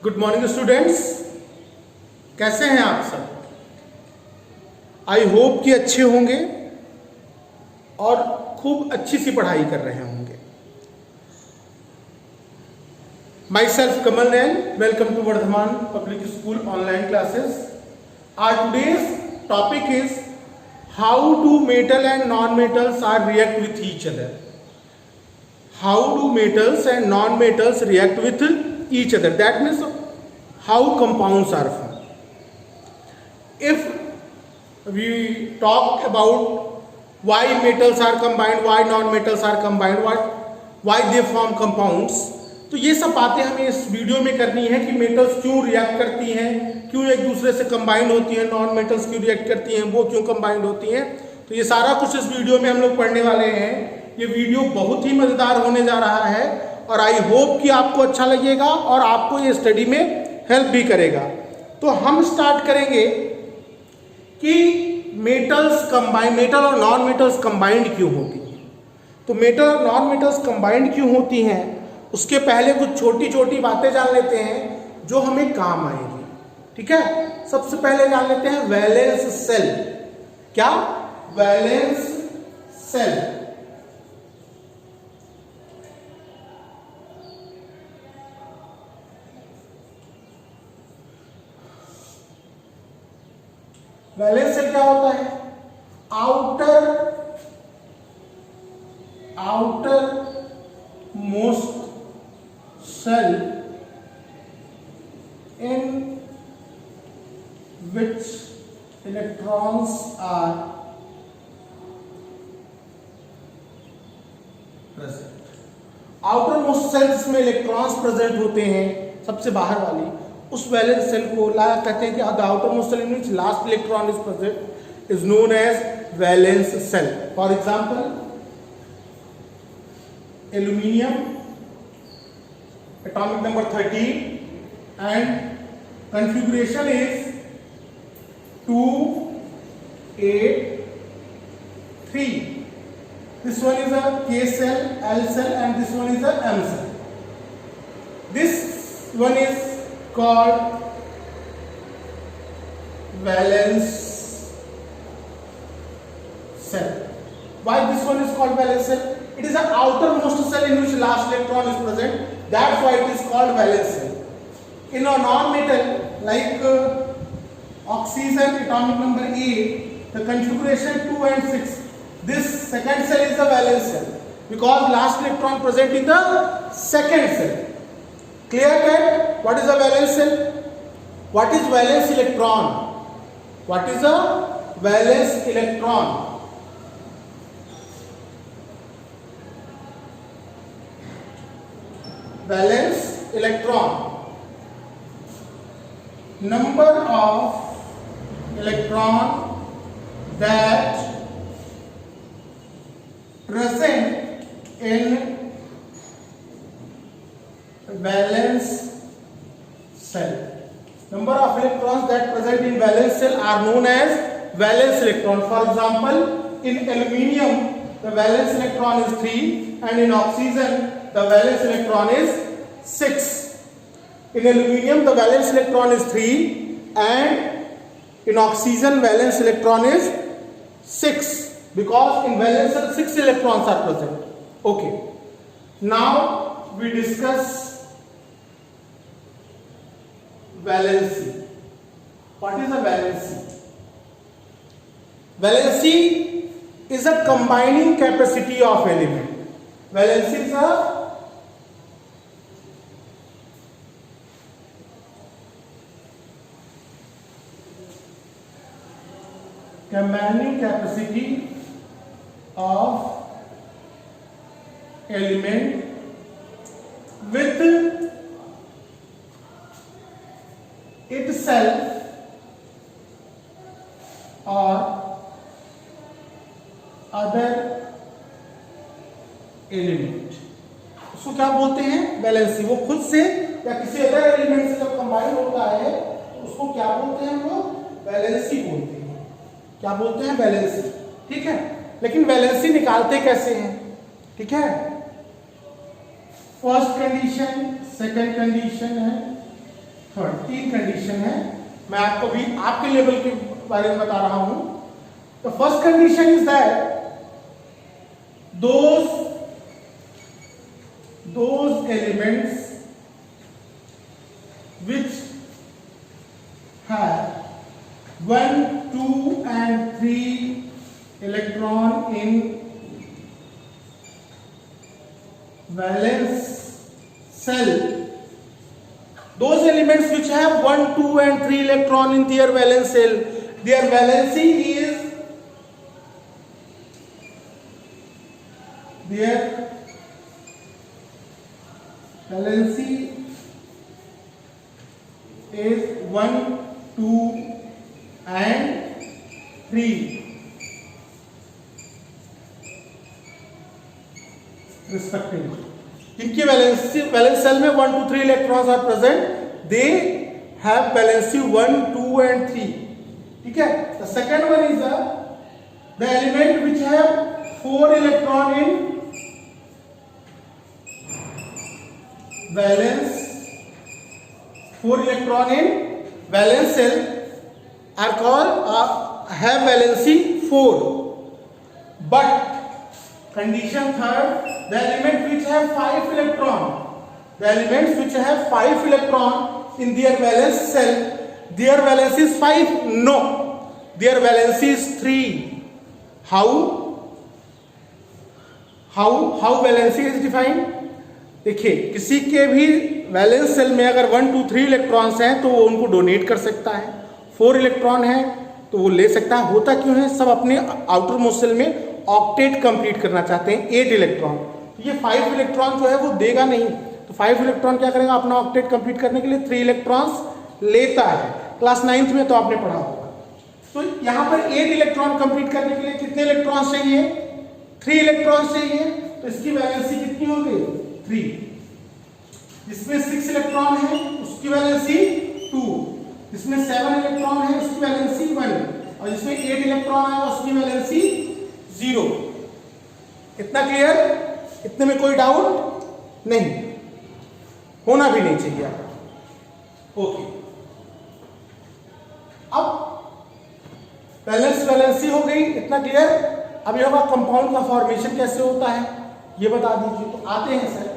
Good morning students, कैसे हैं आप सब। आई होप कि अच्छे होंगे और खूब अच्छी सी पढ़ाई कर रहे होंगे। Myself Kamal Nain, welcome to Vardhman public school online classes. Our today's topic is how do metal and non metals are react with each other. How do metals and non metals react with each other, that means how compounds are formed. If we talk about why metals are combined, why non-metals are combined, why they form compounds, तो ये सब बातें हमें इस video में करनी है कि मेटल्स क्यों रिएक्ट करती हैं, क्यों एक दूसरे से कंबाइंड होती हैं, नॉन मेटल्स क्यों रिएक्ट करती हैं, वो क्यों कंबाइंड होती हैं। तो ये सारा कुछ इस वीडियो में हम लोग पढ़ने वाले हैं। ये वीडियो बहुत ही मजेदार होने जा रहा है और आई होप कि आपको अच्छा लगेगा और आपको ये स्टडी में हेल्प भी करेगा। तो हम स्टार्ट करेंगे कि मेटल और नॉन मेटल्स कंबाइंड क्यों होती हैं। तो मेटल और नॉन मेटल्स कंबाइंड क्यों होती हैं, उसके पहले कुछ छोटी छोटी बातें जान लेते हैं जो हमें काम आएगी। ठीक है, सबसे पहले जान लेते हैं वैलेंस सेल। क्या? Valence shell. वैलेंस सेल क्या होता है? Outermost shell in which electrons are present. Outermost shells में इलेक्ट्रॉन्स प्रेजेंट होते हैं, सबसे बाहर वाली उस वैलेंस सेल को कहते हैं कि the outermost shell in which last electron is present is known as valence shell. For example aluminium atomic number 13 and configuration is 2 8 3. This one is a K cell, L cell and this one is a M cell. This one is called valence cell. Why this one is called valence cell? It is an outermost cell in which last electron is present. That's why it is called valence cell. In a non-metal like oxygen atomic number 8, the configuration 2 and 6, this second cell is the valence cell because last electron present in the second cell. Clear that? What is a valence cell? What is valence electron? What is a valence electron? Valence electron, number of electron that present in valence cell. Number of electrons that present in valence cell are known as valence electron. For example, in aluminium the valence electron is 3 and in oxygen the valence electron is 6. In aluminium the valence electron is 3 and in oxygen valence electron is 6 because in valence cell 6 electrons are present. Okay, now we discuss valency. What is a valency? Valency is a combining capacity of element. Valency is a combining capacity of element with itself or other element. उसको क्या बोलते हैं? Valency. वो खुद से या किसी other element से जब कंबाइन होता है तो उसको क्या बोलते हैं? वो वैलेंसी बोलते हैं। क्या बोलते हैं? वैलेंसी। ठीक है, लेकिन वैलेंसी निकालते कैसे हैं? ठीक है, फर्स्ट कंडीशन, सेकंड कंडीशन है, थर्ड, तीन कंडीशन है, मैं आपको भी आपके लेवल के बारे में बता रहा हूं। The first condition is that those elements which have 1, 2 and 3 electron in valence cell, those elements which have 1, 2 and 3 electron in their valence cell, their valency is is 1, 2 and 3 respectively. इनकी valence shell में 1, 2, 3 electrons are present, they have valency 1, 2 and 3. ठीक है. The second one is the element which have 4 electron in valence, 4 electron in valence cell are called have valency 4. But condition third, the element which have 5 electron, the elements which have 5 electron in their valence cell, their valence is 5. No, their valence is 3. How valency is defined? देखिए, किसी के भी valence shell में अगर 1, 2, 3 electrons हैं तो वो उनको डोनेट कर सकता है, 4 इलेक्ट्रॉन है तो वो ले सकता है। होता क्यों है, सब अपने आउटर मोस्ट सेल में ऑक्टेट कंप्लीट करना चाहते हैं, 8 इलेक्ट्रॉन। तो ये 5 इलेक्ट्रॉन जो है वो देगा नहीं, तो 5 इलेक्ट्रॉन क्या करेगा, अपना ऑक्टेट कंप्लीट करने के लिए 3 इलेक्ट्रॉन्स लेता है। क्लास 9th में तो आपने पढ़ा होगा। तो यहाँ पर 8 इलेक्ट्रॉन कंप्लीट करने के लिए कितने इलेक्ट्रॉन्स चाहिए, 3 इलेक्ट्रॉन्स चाहिए। तो इसकी वैलेंसी कितनी होगी, 3। जिसमें 6 इलेक्ट्रॉन है उसकी वैलेंसी 2, जिसमें 7 इलेक्ट्रॉन है उसकी वैलेंसी 1, और जिसमें 8 इलेक्ट्रॉन है उसकी वैलेंसी 0। इतना क्लियर? इतने में कोई डाउट नहीं, होना भी नहीं चाहिए आपको। ओके, अब वैलेंसी हो गई, इतना क्लियर। अब ये होगा कंपाउंड का फॉर्मेशन कैसे होता है ये बता दीजिए। तो आते हैं sir,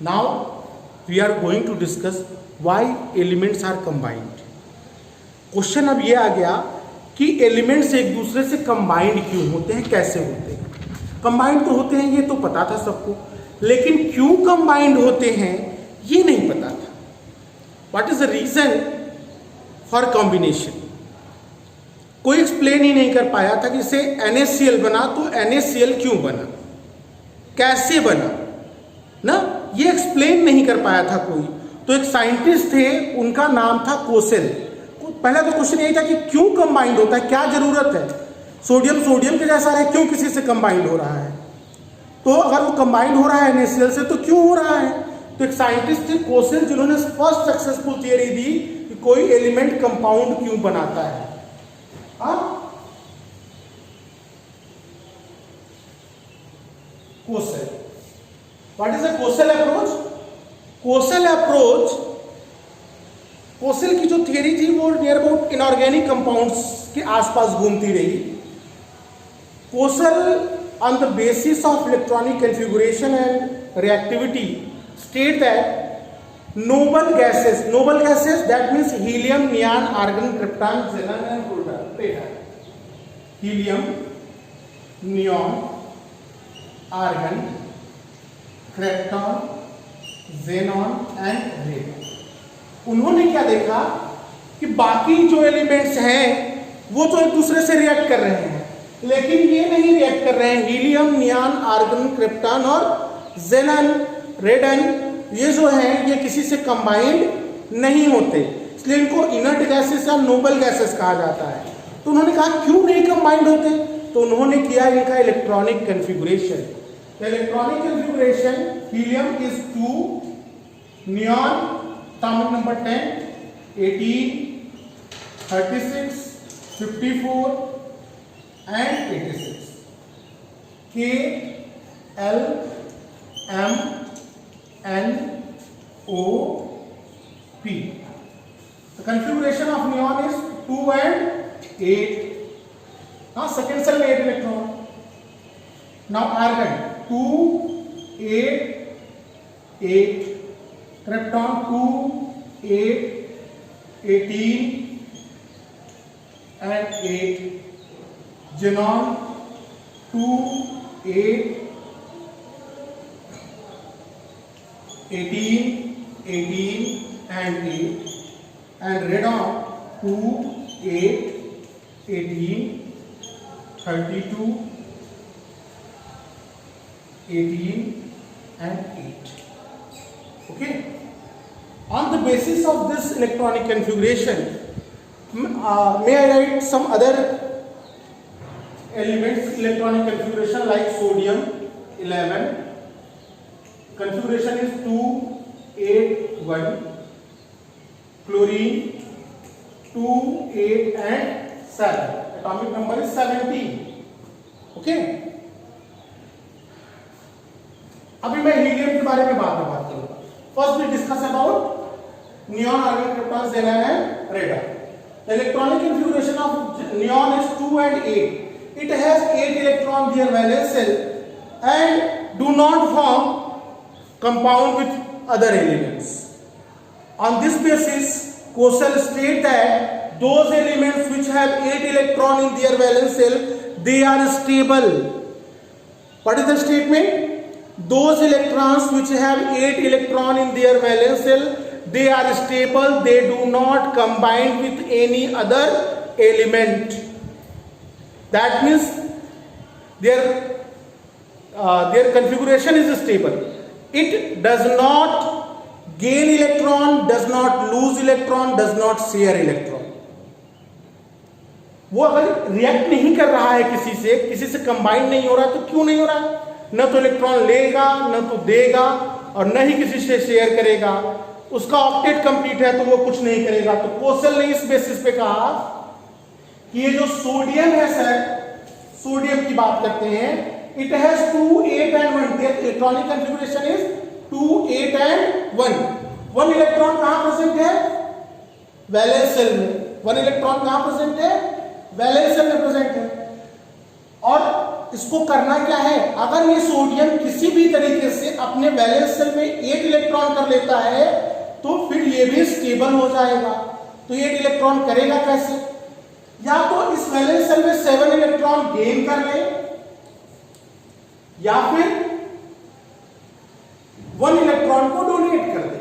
now we are going to discuss why elements are combined. Question अब ये आ गया कि एलिमेंट्स एक दूसरे से कंबाइंड क्यों होते हैं, कैसे होते हैं। कंबाइंड तो होते हैं ये तो पता था सबको, लेकिन क्यों कंबाइंड होते हैं ये नहीं पता था। What is the reason for combination, कोई एक्सप्लेन ही नहीं कर पाया था कि इसे NaCl बना तो NaCl क्यों बना, कैसे बना ना, ये एक्सप्लेन नहीं कर पाया था कोई। तो एक साइंटिस्ट थे, उनका नाम था कोसेल। पहला तो क्वेश्चन यही था कि क्यों कंबाइंड होता है, क्या जरूरत है, सोडियम के जैसा है, क्यों किसी से कंबाइंड हो रहा है। तो अगर वो कंबाइंड हो रहा है NaCl से तो क्यों हो रहा है। तो एक साइंटिस्ट थे कोसेल, जिन्होंने फर्स्ट सक्सेसफुल थियरी दी कि कोई एलिमेंट कंपाउंड क्यों बनाता है। Kossel, what is the Kossel approach. Kossel की जो थियरी थी वो नियर अबाउट इनऑर्गेनिक कंपाउंड्स के आसपास घूमती रही। Kossel on the basis of electronic configuration and reactivity state that noble gases that means helium, neon, argon, krypton, xenon and pluton. Helium, neon, argon, krypton, xenon and radium. उन्होंने क्या देखा कि बाकी जो एलिमेंट्स हैं वो तो एक दूसरे से रिएक्ट कर रहे हैं, लेकिन ये नहीं रिएक्ट कर रहे हैं। हीलियम, नियॉन, आर्गन, क्रिप्टॉन और जेनन, रेडन, ये जो हैं ये किसी से कंबाइंड नहीं होते, इसलिए इनको इनर्ट गैसेस या नोबल गैसेस कहा जाता है। तो उन्होंने कहा क्यों नहीं कंबाइंड होते, तो उन्होंने किया इनका electronic configuration. Electronic configuration, helium is 2, neon atomic number 10, 18, 36, 54 and 86, K, L, M, N, O, P. The configuration of neon is 2 and 8. Now second cell में 8 electron. Now argon 2, 8, 8. Krypton 2, 8, 18 and 8. Xenon 2, 8, 18, 18 and 8, and radon 2, 8, 18, 32, 18 and 8. Okay. On the basis of this electronic configuration, may I write some other elements electronic configuration like sodium 11, configuration is 2, 8, 1, chlorine 2, 8 and 7, atomic number is 17. Okay. अभी मैं helium के बारे में बात करूंगा। First we discuss about neon, argon, krypton, xenon and radon. The electronic configuration of neon is 2 and 8. It has 8 electrons near valence shell and do not form compound with other elements. On this basis, Kosel state that those elements which have 8 electrons in their valence shell, they are stable. What is the statement? Those electrons which have 8 electrons in their valence shell, they are stable. They do not combine with any other element. That means their configuration is stable. It does not gain electron, does not lose electron, does not share electron. वो अगर react नहीं कर रहा है किसी से combine नहीं हो रहा है, तो क्यों नहीं हो रहा है? न तो इलेक्ट्रॉन लेगा, न तो देगा, और न ही किसी से शेयर करेगा। उसका ऑक्टेट कंप्लीट है तो वो कुछ नहीं करेगा। तो कोसेल ने इस बेसिस पे कहा कि ये जो सोडियम है सर, सोडियम की बात करते हैं, it has 2, 8 and 1. Their electronic configuration is 2, 8 and 1. 1 electron कहां प्रेजेंट है? वैलेंस शेल में। 1 इलेक्ट्रॉन कहां प्रेजेंट है? वैलेंस शेल में प्रेजेंट है। और इसको करना क्या है? अगर ये सोडियम किसी भी तरीके से अपने वैलेंस शेल में 8 इलेक्ट्रॉन कर लेता है तो फिर ये भी स्टेबल हो जाएगा। तो 8 इलेक्ट्रॉन करेगा कैसे? या तो इस वैलेंस शेल में 7 इलेक्ट्रॉन गेन कर ले, या फिर 1 इलेक्ट्रॉन को डोनेट कर दे।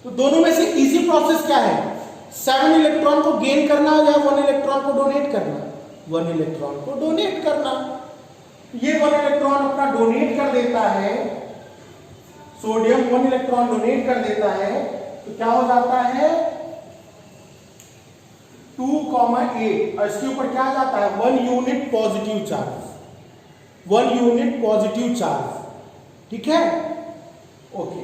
तो दोनों में से इजी प्रोसेस क्या है? 7 इलेक्ट्रॉन को गेन करना या 1 इलेक्ट्रॉन को डोनेट करना? 1 इलेक्ट्रॉन को डोनेट करना। ये 1 इलेक्ट्रॉन अपना डोनेट कर देता है, सोडियम 1 इलेक्ट्रॉन डोनेट कर देता है, तो क्या हो जाता है? 2,8, और इसके ऊपर क्या जाता है? 1 unit positive charge. 1 unit positive charge. ठीक है, ओके।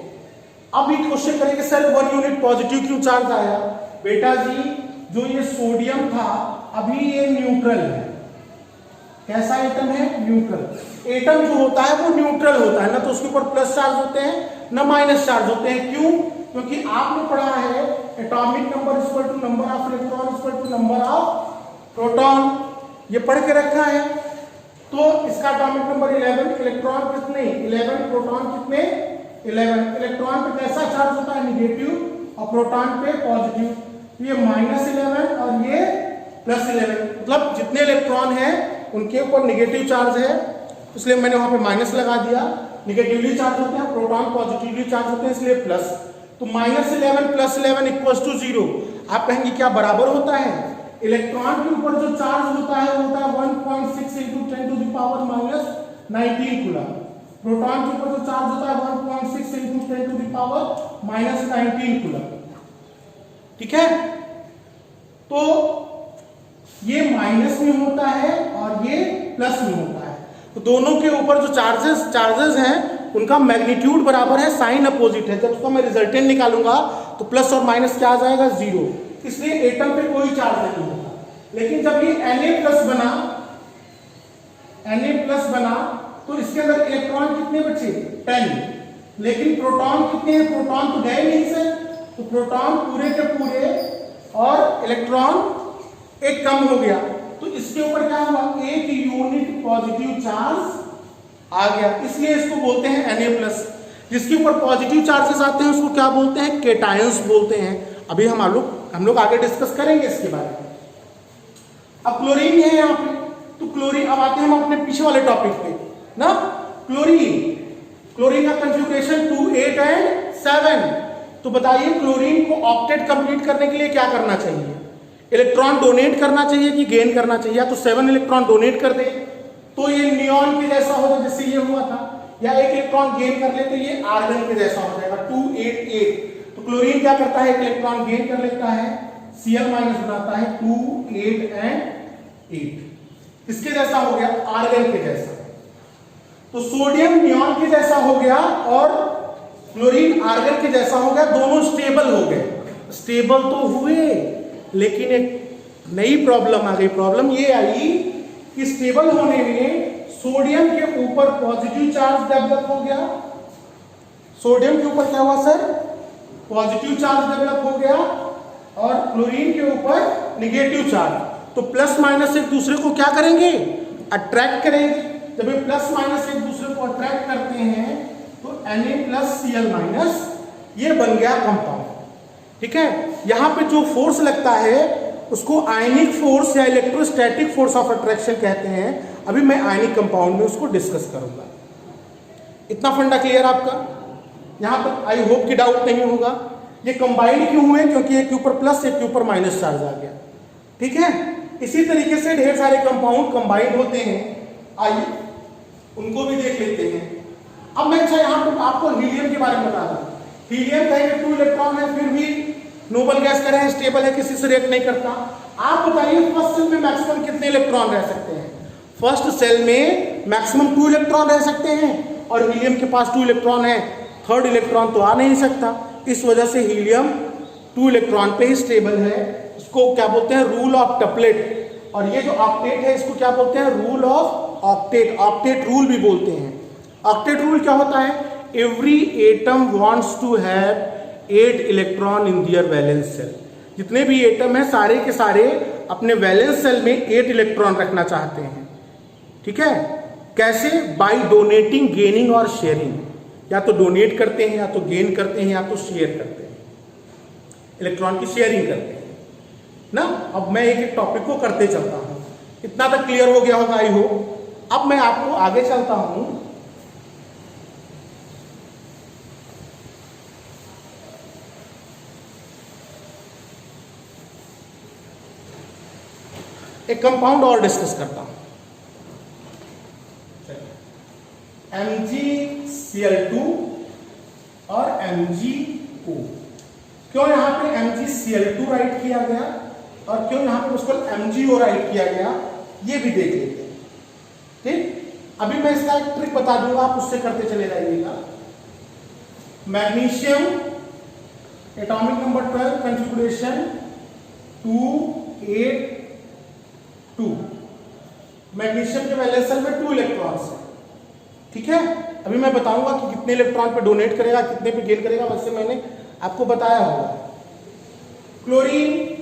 अब ये क्वेश्चन करेंगे सर 1 यूनिट पॉजिटिव क्यों चार्ज आया? बेटा जी, जो ये सोडियम था अभी ये न्यूट्रल है। कैसा एटम है? न्यूट्रल। एटम जो होता है वो न्यूट्रल होता है, ना तो उसके ऊपर प्लस चार्ज होते हैं ना माइनस चार्ज होते हैं। क्यों? क्योंकि आपने पढ़ा है atomic number equal to number of electron equal to number of proton, ये पढ़ के रखा है। तो इसका एटॉमिक नंबर 11, इलेक्ट्रॉन कितने? 11, प्रोटॉन कितने? 11। इलेक्ट्रॉन पे कैसा चार्ज होता है? निगेटिव, और प्रोटॉन पे पॉजिटिव। ये -11 और ये +11, मतलब जितने इलेक्ट्रॉन हैं उनके ऊपर निगेटिव चार्ज है, इसलिए मैंने वहां पे माइनस लगा दिया। निगेटिवली चार्ज होते हैं, प्रोटॉन पॉजिटिवली चार्ज होते हैं, इसलिए प्लस। तो -11 + 11 = 0। आप कहेंगे क्या बराबर होता है? इलेक्ट्रॉन के ऊपर जो चार्ज होता है वो होता है 1.6 into 10 to the power minus 19 coulomb. Proton के ऊपर जो चार्ज होता है 1.6 into 10 to the power minus 19 coulomb. ठीक है, तो ये माइनस में होता है और ये प्लस में होता है, तो दोनों के ऊपर जो चार्जेस हैं उनका मैग्नीट्यूड बराबर है, साइन अपोजिट है। जब उसका मैं रिजल्टेंट निकालूंगा तो प्लस और माइनस क्या आ जाएगा, जीरो। इसलिए एटम पे कोई चार्ज नहीं होता। लेकिन जब ये Na प्लस बना तो इसके अंदर इलेक्ट्रॉन कितने बचे, 10। लेकिन प्रोटॉन कितने हैं, प्रोटॉन तो गए नहीं सर, तो प्रोटॉन पूरे के पूरे और इलेक्ट्रॉन एक कम हो गया। तो इसके ऊपर क्या हुआ, एक यूनिट पॉजिटिव चार्ज आ गया, इसलिए इसको बोलते हैं Na+। जिसके ऊपर पॉजिटिव चार्जेस आते हैं उसको क्या बोलते हैं, केटायंस बोलते हैं। अभी हम लोग आगे डिस्कस करेंगे इसके बारे में। अब क्लोरीन है यहाँ पे, तो क्लोरीन, अब आते हैं हम अपने पीछे वाले टॉपिक पे ना। क्लोरीन का कंफिगरेशन 2, 8 एंड 7। तो बताइए क्लोरीन को ऑक्टेट कंप्लीट करने के लिए क्या करना चाहिए, इलेक्ट्रॉन डोनेट करना चाहिए कि गेन करना चाहिए। या तो 7 इलेक्ट्रॉन डोनेट कर दे तो ये नियॉन के जैसा होगा जैसे ये हुआ था, या एक इलेक्ट्रॉन गेन कर ले तो ये आर्गन के जैसा हो जाएगा 2, 8, 8। तो क्लोरीन क्या करता है, एक इलेक्ट्रॉन गेन कर लेता है, Cl- बनाता है 2, 8 एंड 8। इसके जैसा हो गया, आर्गन के जैसा। तो सोडियम नियॉन के जैसा हो गया और क्लोरीन आर्गन के जैसा हो गया, दोनों स्टेबल हो गए। स्टेबल तो हुए, लेकिन एक नई प्रॉब्लम आ गई। प्रॉब्लम ये आई कि स्टेबल होने में सोडियम के ऊपर पॉजिटिव चार्ज डेवलप हो गया। सोडियम के ऊपर क्या हुआ सर, पॉजिटिव चार्ज डेवलप हो गया, और क्लोरीन के ऊपर नेगेटिव चार्ज। तो प्लस माइनस एक दूसरे को क्या करेंगे, अट्रैक्ट करेंगे। जब ये प्लस माइनस एक दूसरे को अट्रैक्ट करते हैं तो Na+Cl- ये बन गया कंपाउंड। ठीक है, यहां पे जो फोर्स लगता है उसको आयनिक फोर्स या इलेक्ट्रोस्टैटिक फोर्स ऑफ अट्रैक्शन कहते हैं। अभी मैं आयनिक कंपाउंड में उसको डिस्कस करूंगा। इतना फंडा क्लियर आपका, यहां पर आई होप कि डाउट नहीं होगा। ये कंबाइंड क्यों हुए, क्योंकि एक के ऊपर प्लस एक के ऊपर माइनस चार्ज आ गया। ठीक है, इसी तरीके से ढेर सारे कंपाउंड कंबाइंड होते हैं, आइए उनको भी देख लेते हैं। अब मैं अच्छा यहां पर आपको हीलियम के बारे में बता दूं। हीलियम का 2 इलेक्ट्रॉन है, फिर भी नोबल गैस का है, स्टेबल है, किसी से रिएक्ट नहीं करता। आप बताइए फर्स्ट सेल में मैक्सिमम कितने इलेक्ट्रॉन रह सकते हैं, फर्स्ट सेल में मैक्सिमम 2 इलेक्ट्रॉन रह सकते हैं, और हीलियम के पास 2 इलेक्ट्रॉन है, थर्ड इलेक्ट्रॉन तो आ नहीं सकता। इस वजह से हीलियम 2 इलेक्ट्रॉन पे ही स्टेबल है। इसको क्या बोलते हैं, रूल ऑफ टपलेट। और ये जो ऑक्टेट है इसको क्या बोलते हैं, rule of octet. Octet rule भी बोलते हैं। ऑक्टेट रूल क्या होता है, every atom wants to have 8 electron in their valence shell. जितने भी एटम है सारे के सारे अपने वैलेंस सेल में 8 इलेक्ट्रॉन रखना चाहते हैं। ठीक है, कैसे, बाय डोनेटिंग, गेनिंग और शेयरिंग। या तो डोनेट करते हैं, या तो गेन करते हैं, या तो शेयर करते हैं, इलेक्ट्रॉन की शेयरिंग करते हैं ना। अब मैं एक एक टॉपिक को करते चलता हूं, इतना तक क्लियर हो गया होगा आई हो। अब मैं आपको आगे चलता हूं। एक कंपाउंड और डिस्कस करता हूं, MgCl2 और MgO। क्यों यहां पे MgCl2 राइट किया गया और क्यों यहां पे उसको MgO राइट किया गया, ये भी देख लेते हैं। ठीक, अभी मैं इसका एक ट्रिक बता दूंगा, आप उससे करते चले जाइएगा। Magnesium atomic number 12 configuration 2, 8, 2। Magnesium के वैलेंस सेल में 2 इलेक्ट्रॉन्स है। ठीक है, अभी मैं बताऊंगा कि कितने इलेक्ट्रॉन पे डोनेट करेगा, कितने पे गेन करेगा, वैसे मैंने आपको बताया होगा। क्लोरीन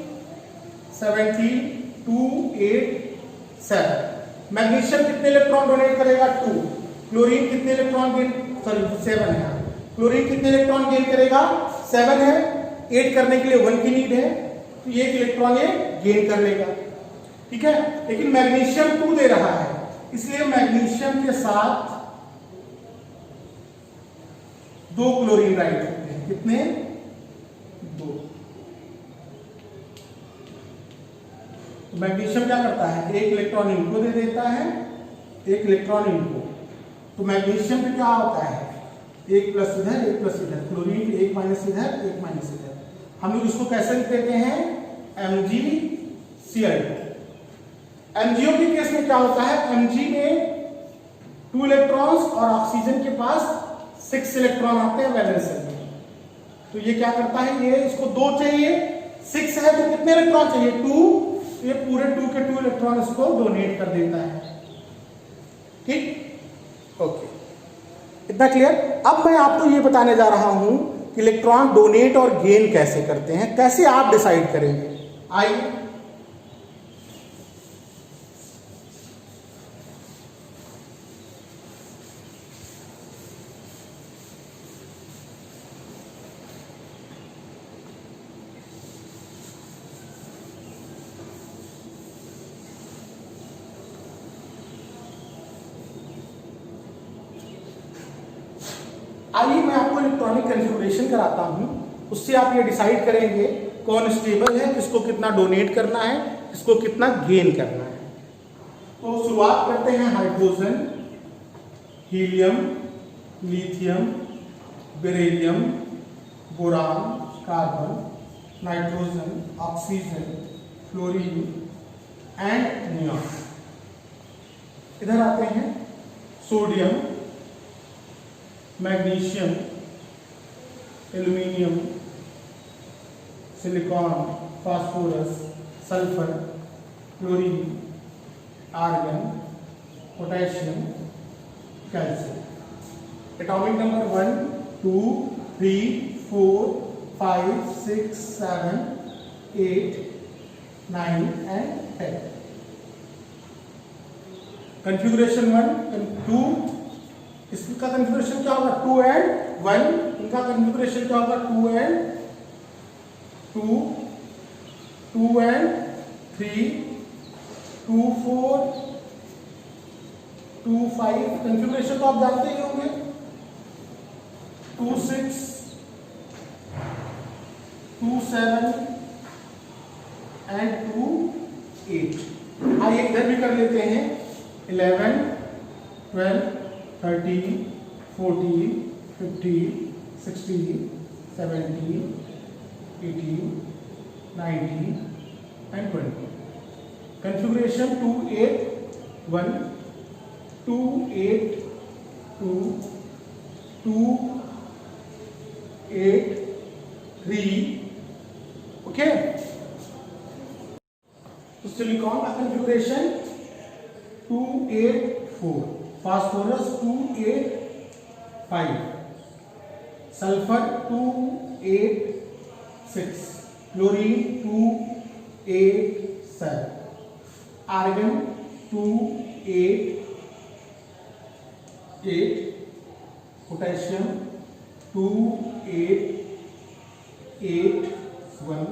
17, 2, 8, 7। मैग्नीशियम कितने इलेक्ट्रॉन डोनेट करेगा, 2। क्लोरीन कितने इलेक्ट्रॉन गेन, 7 है। क्लोरीन कितने इलेक्ट्रॉन गेन करेगा, 7 है। 8 करने के लिए 1 की नीड है, तो ये इलेक्ट्रॉन ये गेन कर लेगा। ठीक है, लेकिन मैग्नीशियम 2 दे रहा है, इसलिए मैग्नीशियम के साथ 2 क्लोरीन राइट होते हैं। कितने, 2। तो मैग्नीशियम क्या करता है, एक इलेक्ट्रॉन इनको दे देता है, एक इलेक्ट्रॉन इनको। तो मैग्नीशियम पे क्या होता है, एक प्लस इधर एक प्लस इधर, क्लोरीन एक माइनस इधर एक माइनस इधर। हम लोग इसको कैसे लिख देते हैं, MgCl2। MgO के केस में क्या होता है, Mg में 2 इलेक्ट्रॉन्स और ऑक्सीजन के पास 6 इलेक्ट्रॉन आते हैं वैलेंस शेल में। तो ये क्या करता है, ये इसको 2 चाहिए, 6 है तो कितने इलेक्ट्रॉन चाहिए, 2। ये पूरे 2 के 2 इलेक्ट्रॉन इसको डोनेट कर देता है। ठीक, ओके, इतना क्लियर। अब मैं आपको ये बताने जा रहा हूं कि इलेक्ट्रॉन डोनेट और गेन कैसे करते हैं, कैसे आप डिसाइड करेंगे। आइए आइए मैं आपको इलेक्ट्रॉनिक कॉन्फ़िगरेशन कराता हूं, उससे आप ये डिसाइड करेंगे कौन स्टेबल है, किसको कितना डोनेट करना है, किसको कितना गेन करना है। तो शुरुआत करते हैं hydrogen, helium, lithium, beryllium, boron, carbon, nitrogen, oxygen, fluorine and neon. इधर आते हैं sodium, magnesium, aluminium, silicon, phosphorus, sulphur, chlorine, argon, potassium, calcium. Atomic number 1, 2, 3, 4, 5, 6, 7, 8, 9 and 10। Configuration 1, 2, इसका कॉन्फ़िगरेशन क्या होगा, 2 and 1। इनका कॉन्फ़िगरेशन क्या होगा, 2 and 2, 2 and 3, 2, 4, 2, 5। कॉन्फ़िगरेशन तो आप जानते ही होंगे, 2, 6, 2, 7 and 2, 8। आइए इधर भी कर लेते हैं, 11, 12, 13, 14, 15, 16, 17, 18, 19 and 20। Configuration 2, 8, 1, 2, 8, 2, 2, 8, 3। ओके, तो सिलिकॉन का configuration 2, 8, 4, phosphorus 2, 8, 5, sulphur 2, 8, 6, chlorine 2, 8, 7, argon 2, 8, 8, potassium 2, 8, 8, 1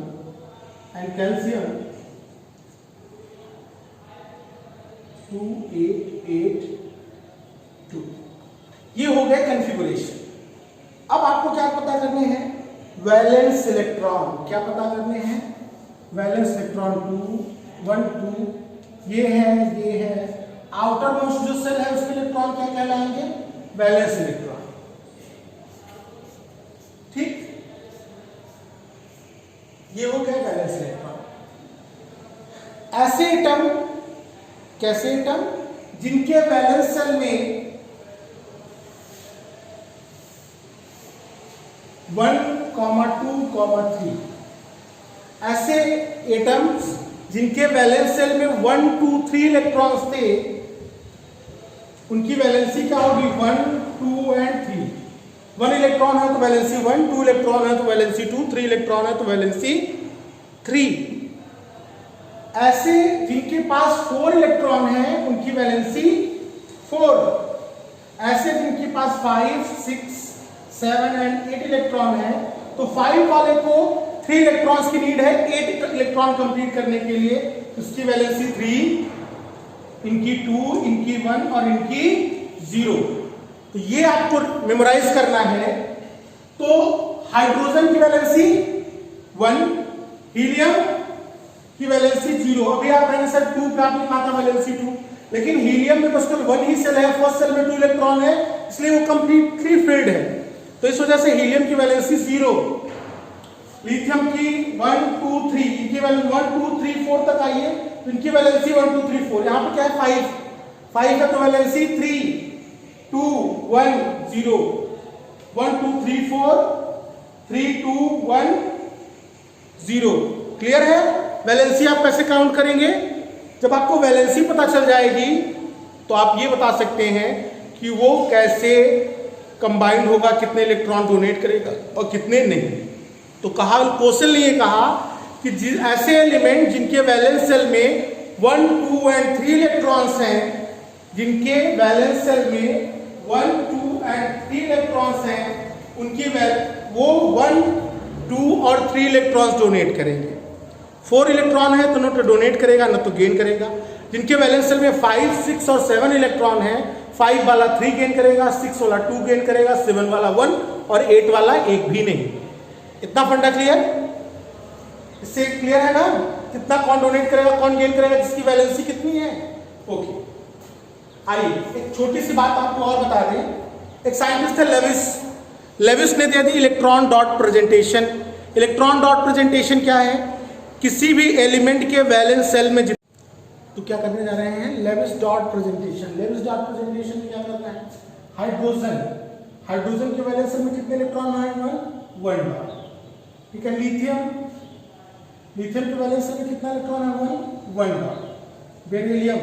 and calcium 2, 8, 8, 2। ये हो गए कॉन्फ़िगरेशन। अब आपको क्या पता करने हैं, वैलेंस इलेक्ट्रॉन। क्या पता करने हैं, वैलेंस इलेक्ट्रॉन 2, 1, 2 ये है। आउटर मोस्ट जो सेल है उसके इलेक्ट्रॉन क्या कहलाएंगे, वैलेंस इलेक्ट्रॉन। ठीक, ये हो गए वैलेंस इलेक्ट्रॉन। ऐसे एटम, कैसे एटम, जिनके वैलेंस सेल में 1, 2, 3, ऐसे एटम्स जिनके वैलेंस सेल में 1, 2, 3 इलेक्ट्रॉन्स थे, उनकी वैलेंसी क्या होगी, 1, 2 and 3। 1 इलेक्ट्रॉन है तो वैलेंसी 1, 2 इलेक्ट्रॉन है तो वैलेंसी 2, 3 इलेक्ट्रॉन है तो वैलेंसी 3। ऐसे जिनके पास 4 इलेक्ट्रॉन है उनकी वैलेंसी 4। ऐसे जिनके पास 5, 6, 7 and 8 इलेक्ट्रॉन है तो 5 वाले को 3 इलेक्ट्रॉन्स की नीड है 8 इलेक्ट्रॉन कंप्लीट करने के लिए, उसकी वैलेंसी 3, इनकी 2, इनकी 1 और इनकी 0। तो ये आपको मेमोराइज करना है। तो हाइड्रोजन की वैलेंसी 1, हीलियम की वैलेंसी 0। अभी आप कहेंगे सर 2 पे आपने कहा था वैलेंसी 2, लेकिन हीलियम में बस केवल 1 ही सेल है, फर्स्ट सेल में 2 इलेक्ट्रॉन है, इसलिए वो कंप्लीटली फिल्ड है। तो इस वजह से हीलियम की वैलेंसी 0, लिथियम की 1 2 3, इनकी वैलेंसी 1 2 3 4 तक आई है, तो इनकी वैलेंसी 1 2 3 4। यहाँ पे क्या है 5 है, तो वैलेंसी 3 2 1 0 1 2 3 4 3 2 1 0। क्लियर है? वैलेंसी आप कैसे काउंट करेंगे? जब आपको वैलेंसी पता चल जाएगी तो आप ये बता सकते हैं कि वो कैसे कंबाइंड होगा, कितने इलेक्ट्रॉन डोनेट करेगा और कितने नहीं। तो कहा क्वेश्चन ने ये कहा कि ऐसे एलिमेंट जिनके वैलेंस सेल में 1 2 एंड 3 इलेक्ट्रॉन्स हैं, जिनके वैलेंस सेल में 1 2 एंड 3 इलेक्ट्रॉन्स हैं, उनकी वो 1 2 और 3 इलेक्ट्रॉन्स डोनेट करेंगे। 4 इलेक्ट्रॉन है तो न तो डोनेट करेगा न तो गेन करेगा। जिनके वैलेंस सेल में 5 6 और 7 इलेक्ट्रॉन है, 5 वाला 3 गेन करेगा, 6 वाला 2 गेन करेगा, 7 वाला 1 और 8 वाला 1 भी नहीं। इतना फंडा क्लियर? इससे क्लियर है ना कितना कौन डोनेट करेगा कौन गेन करेगा, जिसकी वैलेंसी कितनी है। ओके, आइए एक छोटी सी बात आपको और बता दें। एक साइंटिस्ट है लेविस ने दे दी electron dot presentation. Electron dot presentation क्या है? किसी भी एलिमेंट के वैलेंस सेल में तो क्या करने जा रहे हैं? Lewis dot presentation. Lewis dot presentation में क्या करना है? हाइड्रोजन के वैलेंस सेल में कितने इलेक्ट्रॉन आएंगे? 1 डॉट। ठीक है। लिथियम के वैलेंस सेल में कितना इलेक्ट्रॉन है? 1 डॉट। बेरिलियम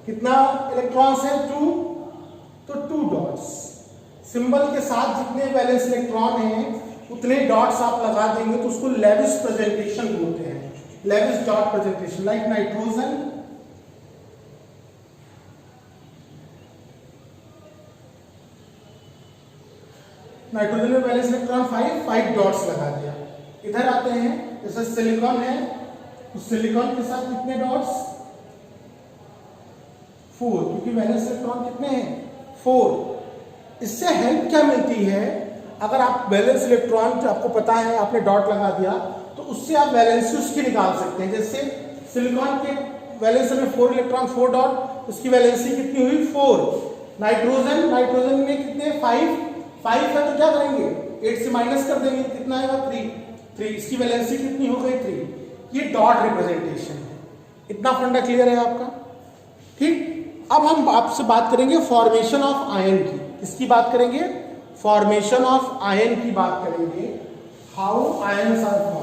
कितना इलेक्ट्रॉन्स है? 2, तो 2 डॉट्स। सिंबल के साथ जितने वैलेंस इलेक्ट्रॉन हैं उतने डॉट्स आप लगा देंगे तो उसको लेविस प्रेजेंटेशन बोलते हैं। Lewis dot presentation. Like nitrogen में वैलेंस इलेक्ट्रॉन 5 डॉट्स लगा दिया। इधर आते हैं, जैसे सिलिकॉन है तो सिलिकॉन के साथ कितने डॉट्स? 4, क्योंकि वैलेंस इलेक्ट्रॉन कितने हैं? 4। इससे हेल्प क्या मिलती है? अगर आप वैलेंस इलेक्ट्रॉन आपको पता है, आपने डॉट लगा दिया तो उससे आप वैलेंसी उसकी निकाल सकते हैं। जैसे सिलिकॉन के वैलेंस में 4 इलेक्ट्रॉन 4 डॉट, उसकी वैलेंसी कितनी हुई? 4। नाइट्रोजन में कितने? 5 है तो क्या करेंगे? 8 से माइनस कर देंगे, कितना आएगा? 3। इसकी वैलेंसी कितनी हो गई? 3। ये डॉट रिप्रेजेंटेशन है। इतना फंडा क्लियर है आपका? ठीक। अब हम आपसे बात करेंगे फॉर्मेशन ऑफ आयन की। किसकी बात करेंगे? फॉर्मेशन ऑफ आयन की बात करेंगे। How ions are form.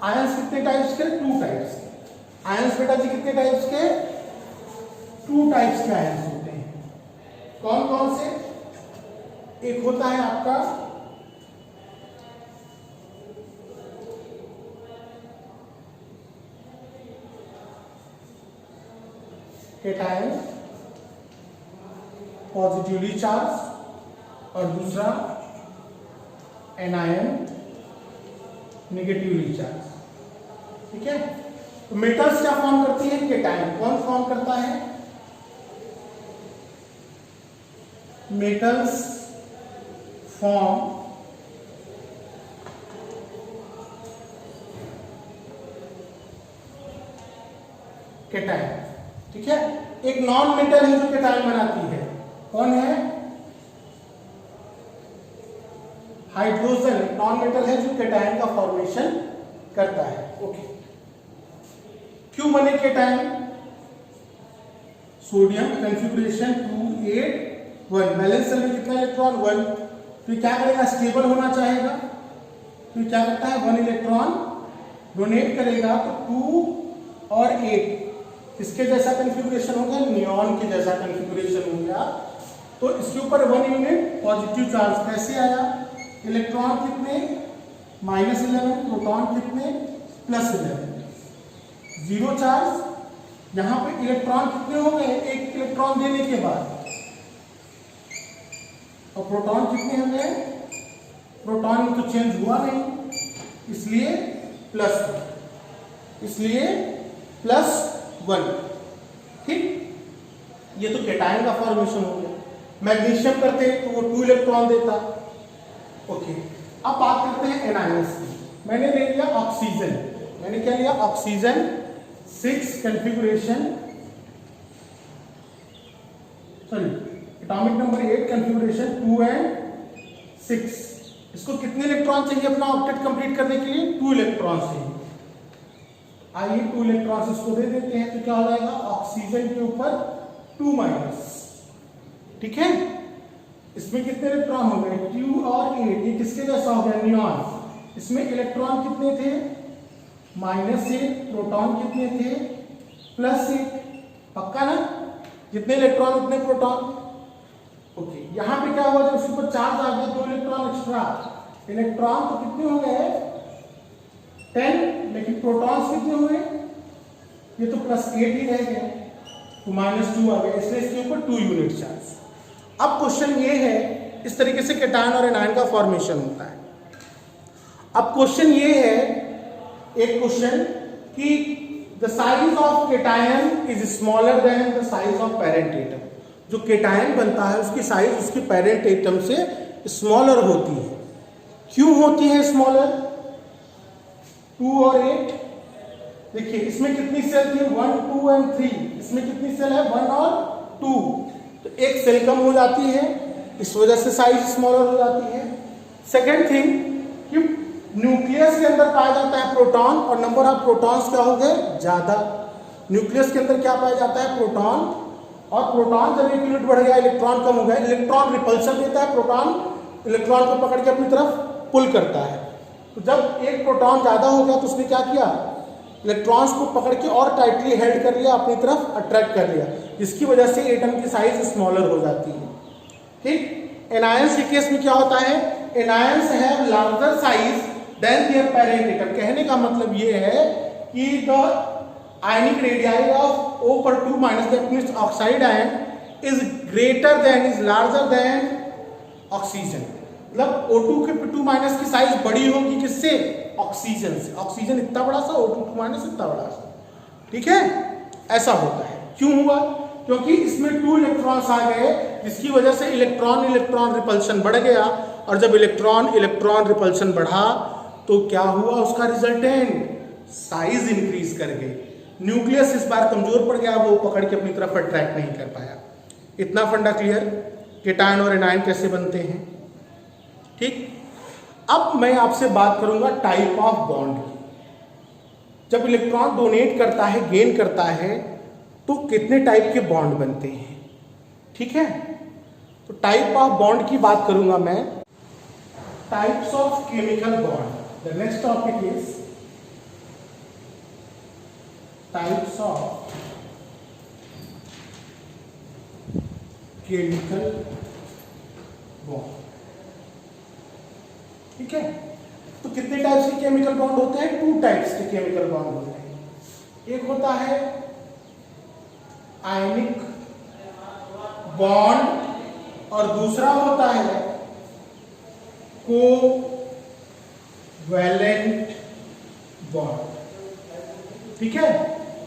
Ions कितने टाइप्स के? 2 टाइप्स के। आयन्स बेटा जी कितने टाइप्स के? 2 टाइप्स के आयन्स होते हैं। कौन कौन से? एक होता है आपका केटायन, पॉजिटिवली चार्ज, और दूसरा एनायन, नेगेटिवली चार्ज। ठीक है। तो मेटल्स क्या फॉर्म करती है? केटायन। कौन फॉर्म करता है? Metals form cation. ठीक है। एक नॉन मेटल है जो केटायन बनाती है। कौन है? हाइड्रोजन नॉन मेटल है जो केटायन का फॉर्मेशन करता है। ओके। क्यों बने cation? Sodium configuration 2 8 1। Valence shell में कितना इलेक्ट्रॉन? 1। तो ये क्या करेगा? स्टेबल होना चाहेगा, तो ये क्या करता है? 1 इलेक्ट्रॉन डोनेट करेगा, तो 2 और 8 इसके जैसा कॉन्फ़िगरेशन हो गया, नियॉन के जैसा कॉन्फ़िगरेशन हो गया। तो इसके ऊपर 1 यूनिट पॉजिटिव चार्ज कैसे आया? इलेक्ट्रॉन कितने? -11। प्रोटॉन कितने? +11। 0 चार्ज। यहां पे इलेक्ट्रॉन कितने हो गए? 1 इलेक्ट्रॉन देने के बाद। और प्रोटॉन कितने हो गए? प्रोटॉन में तो चेंज हुआ नहीं, इसलिए +1, इसलिए +1। ठीक, ये तो कैटायन का फॉर्मेशन हो गया। मैग्नीशियम करते तो वो 2 इलेक्ट्रॉन देता। ओके, अब बात करते हैं एनायंस की। मैंने ले लिया ऑक्सीजन, मैंने क्या लिया, oxygen 6 configuration, sorry atomic number 8 configuration 2 and 6। इसको कितने इलेक्ट्रॉन चाहिए अपना ऑक्टेट कंप्लीट करने के लिए? 2 इलेक्ट्रॉन चाहिए। आइए 2 इलेक्ट्रॉन इसको दे देते हैं, तो क्या हो जाएगा, ऑक्सीजन के ऊपर 2-। ठीक है, इसमें कितने इलेक्ट्रॉन हो गए, 2 और 8। ये किसके जैसा हो गया, नियॉन। इसमें इलेक्ट्रॉन कितने थे, -1, प्रोटॉन कितने थे, +1। पक्का ना, जितने इलेक्ट्रॉन उतने प्रोटॉन। ओके, यहाँ पे क्या हुआ, जब उसके ऊपर चार्ज आ गया 2 इलेक्ट्रॉन एक्स्ट्रा, इलेक्ट्रॉन तो कितने हो गए 10, लेकिन प्रोटॉन्स कितने हुए, ये तो +8 ही रह गए, तो -2 आ गया, इसलिए इसके ऊपर 2 यूनिट चार्ज। अब क्वेश्चन ये है, इस तरीके से कैटायन और एनायन का फॉर्मेशन होता है। अब क्वेश्चन ये है, एक क्वेश्चन कि the size of cation is smaller than the size of parent atom. जो कैटायन बनता है उसकी साइज उसकी पेरेंट एटम से स्मॉलर होती है। क्यों होती है स्मॉलर? 2 और 8, देखिए इसमें कितनी सेल थी, 1, 2 and 3। इसमें कितनी सेल है, 1 और 2, तो एक सेल कम हो जाती है, इस वजह से साइज स्मॉलर हो जाती है। सेकेंड थिंग कि न्यूक्लियस के अंदर पाया जाता है प्रोटॉन, और नंबर ऑफ प्रोटॉन्स क्या हो गए, ज्यादा। न्यूक्लियस के अंदर क्या पाया जाता है, प्रोटॉन, और प्रोटॉन जब 1 यूनिट बढ़ गया, इलेक्ट्रॉन कम हो गया, इलेक्ट्रॉन रिपल्शन देता है, प्रोटॉन इलेक्ट्रॉन को पकड़ के अपनी तरफ पुल करता है। तो जब एक प्रोटॉन ज्यादा हो गया तो उसने क्या किया, इलेक्ट्रॉन्स को पकड़ के और टाइटली हेल्ड कर लिया, अपनी तरफ अट्रैक्ट कर लिया, जिसकी वजह से एटम की साइज स्मॉलर हो जाती है। ठीक, एनायंस के केस में क्या होता है, anions have larger size than their parent atom. कहने का मतलब ये है कि the ionic radii of O पर 2- that means oxide ion is greater than, is larger than oxygen. मतलब O2 के 2- की साइज बड़ी होगी किससे, ऑक्सीजन से। ऑक्सीजन इतना बड़ा सा, O2 2- इतना बड़ा सा। ठीक है, ऐसा होता है। क्यों हुआ, क्योंकि इसमें 2 इलेक्ट्रॉन्स आ गए, जिसकी वजह से इलेक्ट्रॉन इलेक्ट्रॉन रिपल्शन बढ़ गया, और जब इलेक्ट्रॉन इलेक्ट्रॉन रिपल्शन बढ़ा तो क्या हुआ, उसका रिजल्टेंट साइज इंक्रीज कर गई। न्यूक्लियस इस बार कमजोर पड़ गया, वो पकड़ के अपनी तरफ अट्रैक्ट नहीं कर पाया। इतना फंडा क्लियर, कैटायन और एनायन कैसे बनते हैं। ठीक, अब मैं आपसे बात करूंगा टाइप ऑफ बॉन्ड की। जब इलेक्ट्रॉन डोनेट करता है, गेन करता है, तो कितने टाइप के बॉन्ड बनते हैं। ठीक है, तो टाइप ऑफ बॉन्ड की बात करूंगा मैं, types of chemical bond. The next topic is types of chemical bond. ठीक है, तो कितने टाइप्स के केमिकल बॉन्ड होते हैं, 2 टाइप्स के केमिकल बॉन्ड होते हैं। एक होता है आयनिक बॉन्ड और दूसरा होता है कोवैलेंट बॉन्ड। ठीक है,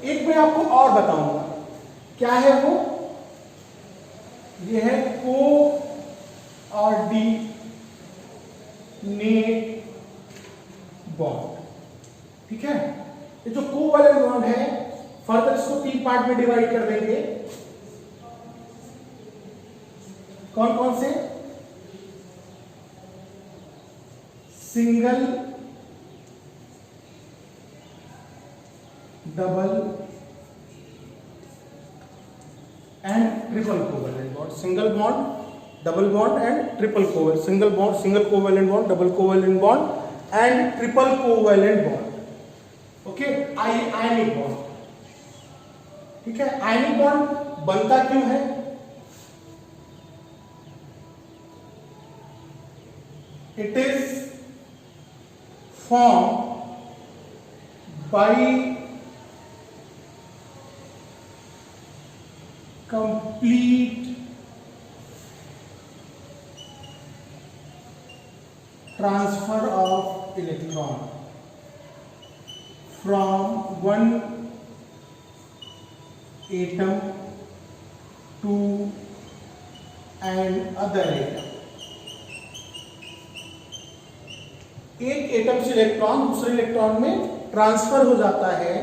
एक मैं आपको और बताऊंगा, क्या है वो, ये है कोऑर्डिनेट बॉन्ड। ठीक है, ये जो कोवैलेंट बॉन्ड है, फर्दर इसको 3 पार्ट में डिवाइड कर देंगे। कौन कौन से, single, double and triple covalent bond. Single bond, double bond and triple covalent. Single bond, single covalent bond, double covalent bond and triple covalent bond. Okay, ionic bond. ठीक है, ionic bond बनता क्यों है, it is form by complete transfer of electron from one atom to and other atom. एक atom से electron दूसरे electron में transfer हो जाता है,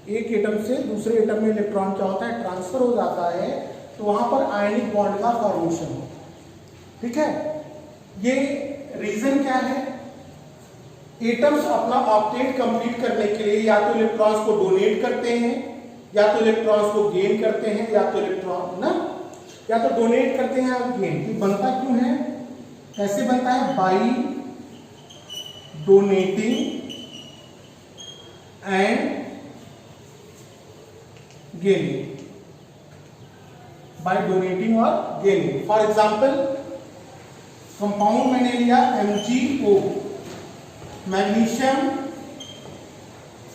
एक एटम से दूसरे एटम में इलेक्ट्रॉन क्या होता है, ट्रांसफर हो जाता है, तो वहां पर आयनिक बॉन्ड का फॉर्मेशन होता है। ठीक है, ये रीजन क्या है, एटम्स अपना ऑक्टेट कंप्लीट करने के लिए या तो इलेक्ट्रॉन्स को डोनेट करते हैं, या तो इलेक्ट्रॉन्स को गेन करते हैं, या तो इलेक्ट्रॉन ना या तो डोनेट करते हैं या गेन। ये बनता क्यों है, कैसे बनता है, by donating and gaining, by donating और गेनिंग। फॉर एग्जाम्पल कंपाउंड मैंने लिया MgO, मैग्नीशियम,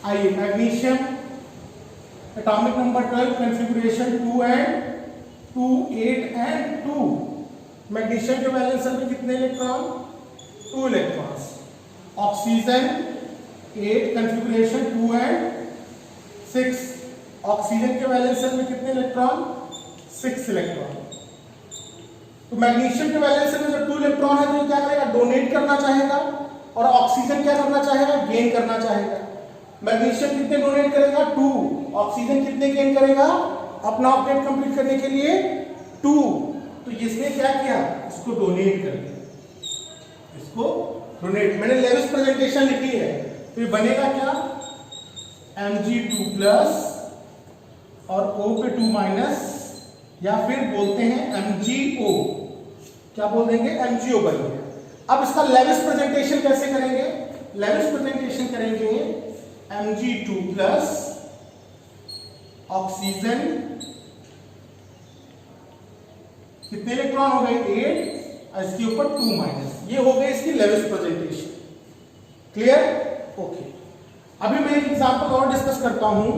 आइए magnesium atomic number 12, configuration 2 and 2, 8 and 2। Magnesium के वैलेंस में कितने electron, 2 electrons. Oxygen 8, configuration 2 and 6। Oxygen के वैलेंस में कितने इलेक्ट्रॉन, 6 इलेक्ट्रॉन। तो मैग्नीशियम के वैलेंस में जब 2 इलेक्ट्रॉन है तो ये क्या करेगा, डोनेट करना चाहेगा, और ऑक्सीजन क्या करना चाहेगा, गेन करना चाहेगा। मैग्नीशियम कितने डोनेट करेगा, 2। ऑक्सीजन कितने गेन करेगा, अपना ऑक्टेट कंप्लीट करने के लिए 2। तो इसने क्या किया, इसको डोनेट कर दिया, इसको डोनेट। मैंने लेविस प्रेजेंटेशन लिखी है, तो ये बनेगा क्या, Mg2 प्लस और O पे 2 माइनस, या फिर बोलते हैं MgO, क्या बोल देंगे, MgO बन गया। अब इसका लेविस प्रेजेंटेशन कैसे करेंगे, लेविस प्रेजेंटेशन करेंगे Mg2 प्लस ऑक्सीजन, कितने इलेक्ट्रॉन हो गए, 8, और इसके ऊपर 2 माइनस, ये हो गई इसकी लेविस प्रेजेंटेशन। Clear, okay. अभी मैं एक एग्जांपल और डिस्कस करता हूं,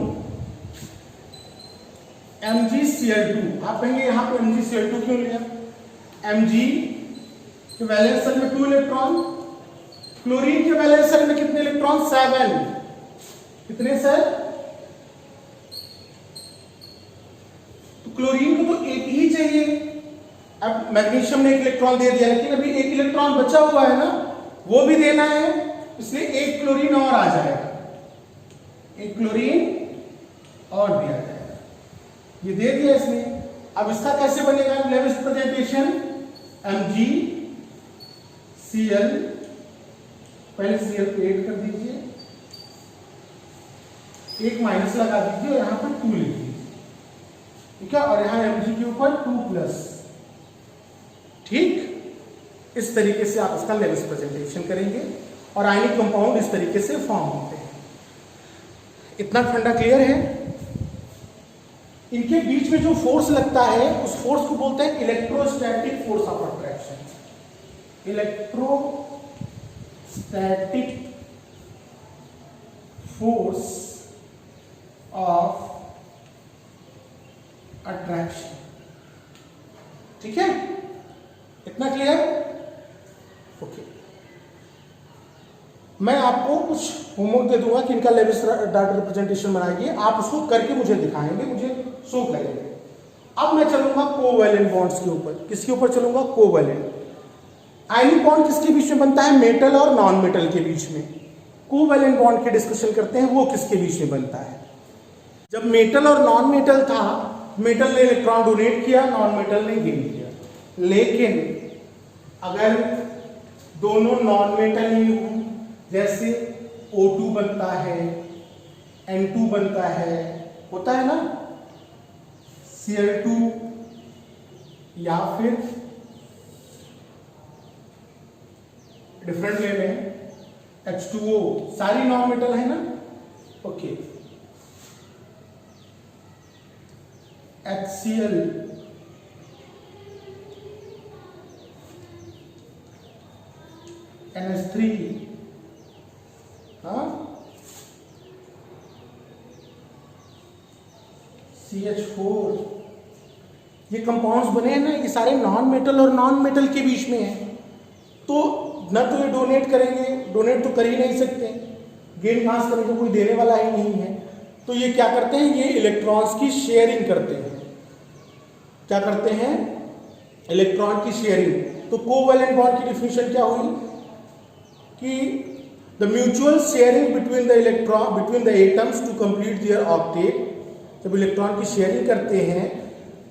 MgCl2। आप कहेंगे यहां पे MgCl2 क्यों लिया, Mg के वैलेंस शेल में 2 इलेक्ट्रॉन, क्लोरीन के वैलेंस शेल में कितने इलेक्ट्रॉन, 7। कितने सर, तो क्लोरीन को तो एक ही चाहिए। अब मैग्नीशियम ने 1 इलेक्ट्रॉन दे दिया, लेकिन अभी 1 इलेक्ट्रॉन बचा हुआ है ना, वो भी देना है, इसलिए 1 क्लोरीन और आ जाएगा, 1 क्लोरीन और दिया जाएगा, ये दे दिया इसने। अब इसका कैसे बनेगा लेविस प्रेजेंटेशन, MgCl, पहले Cl को ऐड कर दीजिए, 1 माइनस लगा दीजिए और यहां पर 2 लिख दीजिए, ठीक है, और यहां Mg के ऊपर 2 प्लस। ठीक, इस तरीके से आप इसका लेविस प्रेजेंटेशन करेंगे और आयनिक कंपाउंड इस तरीके से फॉर्म होते हैं। इतना फंडा क्लियर है। इनके बीच में जो फोर्स लगता है उस फोर्स को बोलते हैं electrostatic force of attraction. Electrostatic force of attraction, ठीक है, इतना क्लियर, ओके। मैं आपको कुछ होमवर्क दे दूंगा कि इनका लेविस डाटा रिप्रेजेंटेशन बनाइए, आप उसको करके मुझे दिखाएंगे, मुझे शो करेंगे। अब मैं चलूंगा कोवैलेंट बॉन्ड्स के ऊपर। किसके ऊपर चलूंगा, कोवैलेंट। आयनिक बॉन्ड किसके बीच में बनता है, मेटल और नॉन मेटल के बीच में। कोवैलेंट बॉन्ड की डिस्कशन करते हैं, वो किसके बीच में बनता है। जब मेटल और नॉन मेटल था, मेटल ने इलेक्ट्रॉन डोनेट किया, नॉन मेटल ने गेन किया। लेकिन अगर दोनों नॉन मेटल ही हो, जैसे O2 बनता है, N2 बनता है, होता है ना, Cl2 या फिर डिफरेंट ले लें H2O, सारी नॉन मेटल है ना, ओके। HCl, NH3, CH4, ये कंपाउंड्स बने हैं ना, ये सारे नॉन मेटल और नॉन मेटल के बीच में हैं। तो न तो ये डोनेट करेंगे, डोनेट तो कर ही नहीं सकते, गेन कहाँ से करेंगे, कोई देने वाला ही नहीं है। तो ये क्या करते हैं, ये इलेक्ट्रॉन्स की शेयरिंग करते हैं। क्या करते हैं, इलेक्ट्रॉन की शेयरिंग। तो कोवैलेंट बॉन्ड की डिफिनेशन क्या हुई कि the mutual sharing between the electron between the atoms to complete their octet. जब इलेक्ट्रॉन की शेयरिंग करते हैं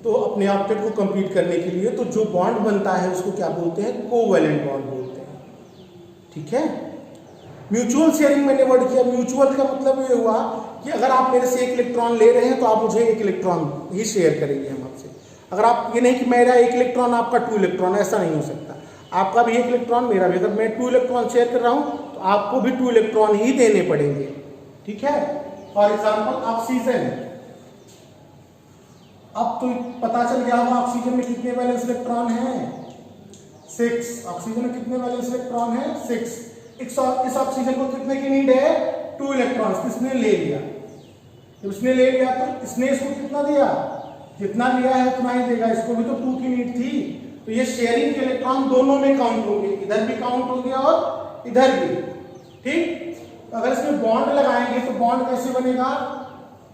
तो अपने ऑक्टेट को कंप्लीट करने के लिए तो जो बॉन्ड बनता है उसको क्या बोलते हैं, कोवैलेंट बॉन्ड बोलते हैं। ठीक है, म्यूचुअल शेयरिंग मैंने वर्ड किया। म्यूचुअल का मतलब ये हुआ कि अगर आप मेरे से 1 इलेक्ट्रॉन ले रहे हैं तो आप मुझे 1 इलेक्ट्रॉन ही शेयर करेंगे हम आपसे। अगर आप ये नहीं कि मेरा 1 इलेक्ट्रॉन आपका 2 इलेक्ट्रॉन, ऐसा नहीं हो सकता। आपका भी 1 इलेक्ट्रॉन, मेरा भी। अगर मैं 2 इलेक्ट्रॉन शेयर कर रहा हूं तो आपको भी 2 इलेक्ट्रॉन ही देने पड़ेंगे। ठीक है, फॉर एग्जाम्पल ऑक्सीजन। अब तो पता चल गया होगा ऑक्सीजन में कितने वैलेंस इलेक्ट्रॉन हैं, 6। ऑक्सीजन में कितने वैलेंस इलेक्ट्रॉन हैं, 6। इस ऑक्सीजन को कितने की नीड है, 2 इलेक्ट्रॉन्स। इसने ले लिया, जब इसने ले लिया तो इसने इसको कितना दिया, जितना लिया है उतना ही देगा। इसको भी तो 2 की नीड थी। तो ये शेयरिंग के इलेक्ट्रॉन दोनों में काउंट होंगे, इधर भी काउंट होंगे और इधर भी। ठीक, अगर इसमें बॉन्ड लगाएंगे तो बॉन्ड कैसे बनेगा,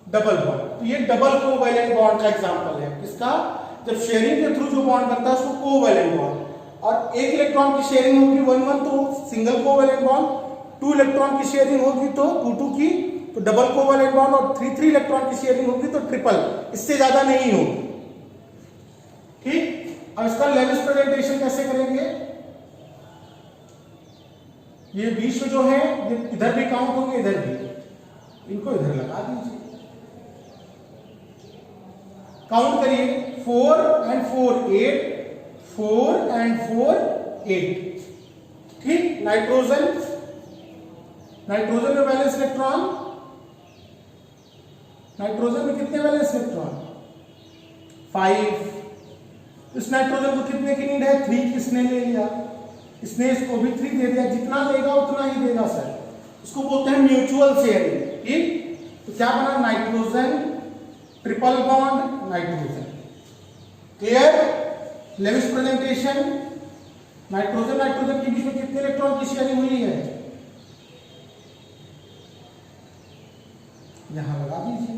डबल बॉन्ड। तो ये डबल कोवैलेंट बॉन्ड का एग्जांपल है। किसका, जब शेयरिंग के थ्रू जो बॉन्ड बनता है उसको कोवैलेंट बॉन्ड। और 1 इलेक्ट्रॉन की शेयरिंग होगी 1-1 तो सिंगल कोवैलेंट बॉन्ड, 2 इलेक्ट्रॉन की शेयरिंग होगी तो 2-2 की तो डबल कोवैलेंट बॉन्ड, और 3-3 इलेक्ट्रॉन की शेयरिंग होगी तो ट्रिपल, इससे ज्यादा नहीं होगी। ठीक, अब इसका लेविस प्रेजेंटेशन कैसे करेंगे, ये विश्व जो है ये इधर भी काउंट होंगे, इधर भी। इनको इधर लगा दीजिए, काउंट करिए, 4 and 4 8, 4 and 4 8। ठीक, नाइट्रोजन, नाइट्रोजन में वैलेंस इलेक्ट्रॉन, नाइट्रोजन में कितने वैलेंस इलेक्ट्रॉन, 5। इस नाइट्रोजन को कितने की नीड है, 3 किसने ले लिया, इसने इसको भी 3 दे दिया। जितना देगा उतना ही देगा सर, इसको बोलते हैं म्यूचुअल शेयरिंग। ठीक, तो क्या बना, nitrogen triple bond nitrogen. Clear, Lewis presentation, nitrogen nitrogen के बीच में कितने इलेक्ट्रॉन की शेयरिंग हुई है, यहां लगा दीजिए,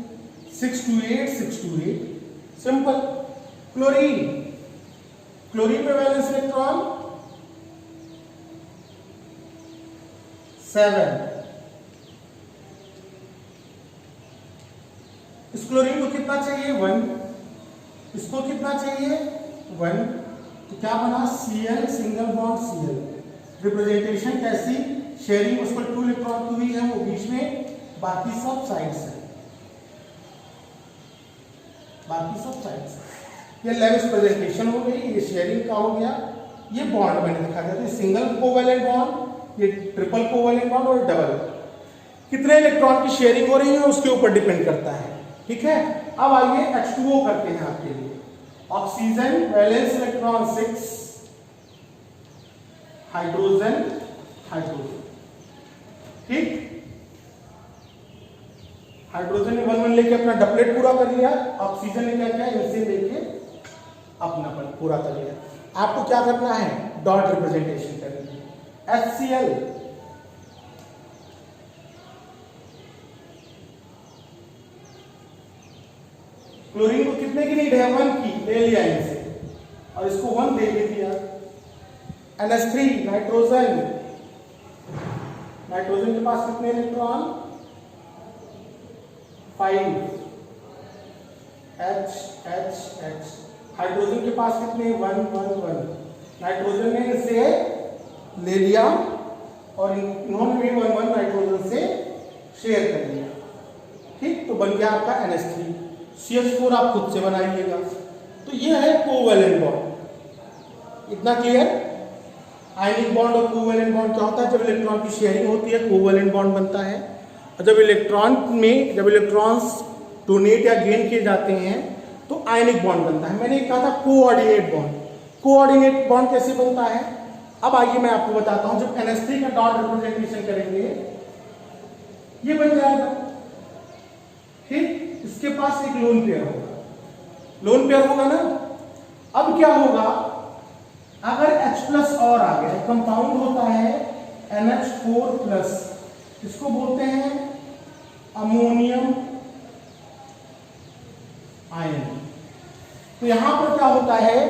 6 to 8 6 to 8। Simple. Chlorine, chlorine में वैलेंस इलेक्ट्रॉन 7। इस क्लोरीन को कितना चाहिए, 1। इसको कितना चाहिए, 1। तो क्या बना, Cl single bond Cl। Representation कैसी, शेयरिंग उस पर 2 इलेक्ट्रॉन की हुई है, वो बीच में, बाकी सब साइड्स है, बाकी सब साइड्स है। ये लेविस प्रेजेंटेशन हो गई, ये शेयरिंग का हो गया, ये बॉन्ड मैंने दिखा दिया था, सिंगल कोवैलेंट बॉन्ड, ये ट्रिपल कोवैलेंट बॉन्ड और डबल। कितने इलेक्ट्रॉन की शेयरिंग हो रही है उसके ऊपर डिपेंड करता है। ठीक है, अब आइए H2O करते हैं आपके लिए। Oxygen valence electron 6, hydrogen hydrogen. ठीक, हाइड्रोजन ने 1-1 लेके अपना डबलेट पूरा कर लिया, ऑक्सीजन ने क्या किया, इनसे लेके अपना पूरा कर लिया। आपको क्या करना है, डॉट रिप्रेजेंटेशन करनी है। HCl, क्लोरीन को कितने की नीड है, 1 की, ले लिया इनसे और इसको 1 दे दिया। NH3 नाइट्रोजन, नाइट्रोजन के पास कितने इलेक्ट्रॉन, 5। H। हाइड्रोजन के पास कितने, 1। नाइट्रोजन ने इसे ले लिया और इन्होंने भी 1 नाइट्रोजन से शेयर कर लिया। ठीक, तो बन गया आपका NH3। CH4 आप खुद से बनाइएगा। तो ये है कोवैलेंट बॉन्ड। इतना क्लियर। आयनिक बॉन्ड और कोवैलेंट बॉन्ड क्या होता है, जब इलेक्ट्रॉन की शेयरिंग होती है कोवैलेंट बॉन्ड बनता है, और जब इलेक्ट्रॉन्स डोनेट या गेन किए जाते हैं तो आयनिक बॉन्ड बनता है। मैंने कहा था कोऑर्डिनेट बॉन्ड। कोऑर्डिनेट बॉन्ड कैसे बनता है, अब आइए मैं आपको बताता हूं। जब NH3 का डॉट रिप्रेजेंटेशन करेंगे ये बन जाएगा। ठीक, इसके पास एक लोन पेयर होगा, लोन पेयर होगा ना। अब क्या होगा, अगर H प्लस और आ गया, कंपाउंड होता है NH4 प्लस, इसको बोलते हैं अमोनियम आयन। तो यहां पर क्या होता है,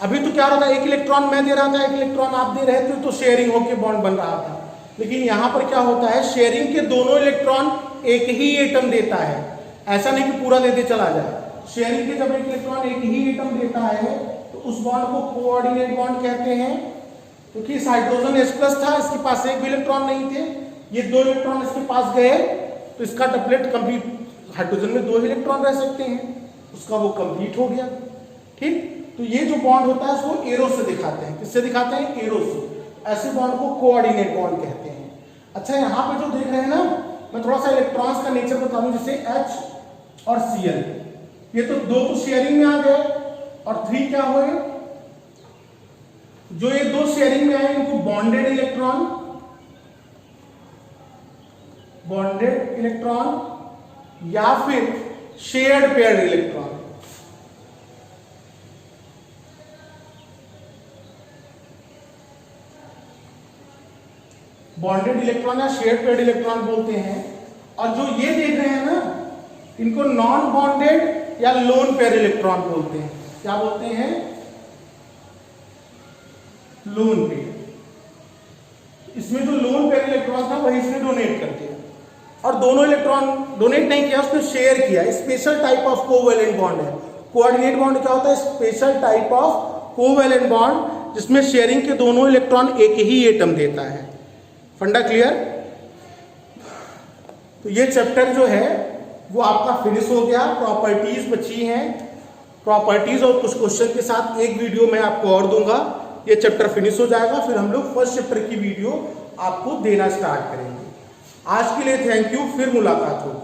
अभी तो क्या होता है, एक इलेक्ट्रॉन मैं दे रहा था, एक इलेक्ट्रॉन आप दे रहे थे, तो शेयरिंग होके बॉन्ड बन रहा था। लेकिन यहां पर क्या होता है, शेयरिंग के दोनों इलेक्ट्रॉन एक ही एटम देता है, ऐसा नहीं कि पूरा देते चला जाए। शेयरिंग के जब एक इलेक्ट्रॉन एक ही एटम देता है तो उस बॉन्ड को कोऑर्डिनेट बॉन्ड कहते हैं। क्योंकि इस हाइड्रोजन H प्लस था, इसके पास एक भी इलेक्ट्रॉन नहीं थे, ये 2 इलेक्ट्रॉन इसके पास गए, तो इसका डबलेट कंप्लीट, हाइड्रोजन में 2 इलेक्ट्रॉन रह सकते हैं, उसका वो कंप्लीट हो गया। ठीक, तो ये जो बॉन्ड होता है उसको एरो से दिखाते हैं। किससे दिखाते हैं? एरो से। ऐसे बॉन्ड को कोऑर्डिनेट बॉन्ड कहते हैं। अच्छा, यहाँ पे जो देख रहे हैं ना, मैं थोड़ा सा इलेक्ट्रॉन्स का नेचर बता दूं, जैसे H और Cl, ये तो 2 तो शेयरिंग में आ गए और 3 क्या हुए, जो ये 2 शेयरिंग में आए इनको बॉन्डेड इलेक्ट्रॉन, बॉन्डेड इलेक्ट्रॉन या फिर shared paired electron. Bonded electron या शेयर्ड पेयर्ड इलेक्ट्रॉन बोलते हैं। और जो ये देख रहे हैं ना, इनको नॉन बॉन्डेड या लोन पेयर इलेक्ट्रॉन बोलते हैं। क्या बोलते हैं? Lone pair. इसमें जो लोन पेयर इलेक्ट्रॉन था वही इसने डोनेट कर दिया, और दोनों इलेक्ट्रॉन डोनेट नहीं किया, उसने शेयर किया। Special type of covalent bond है। कोऑर्डिनेट बॉन्ड क्या होता है? Special type of covalent bond जिसमें शेयरिंग के दोनों इलेक्ट्रॉन एक ही एटम देता है। फंडा क्लियर? तो ये चैप्टर जो है वो आपका फिनिश हो गया। प्रॉपर्टीज बची हैं, प्रॉपर्टीज और कुछ क्वेश्चन के साथ एक वीडियो मैं आपको और दूंगा। ये चैप्टर फिनिश हो जाएगा, फिर हम लोग फर्स्ट चैप्टर की वीडियो आपको देना स्टार्ट करेंगे। आज के लिए थैंक यू, फिर मुलाकात होगी।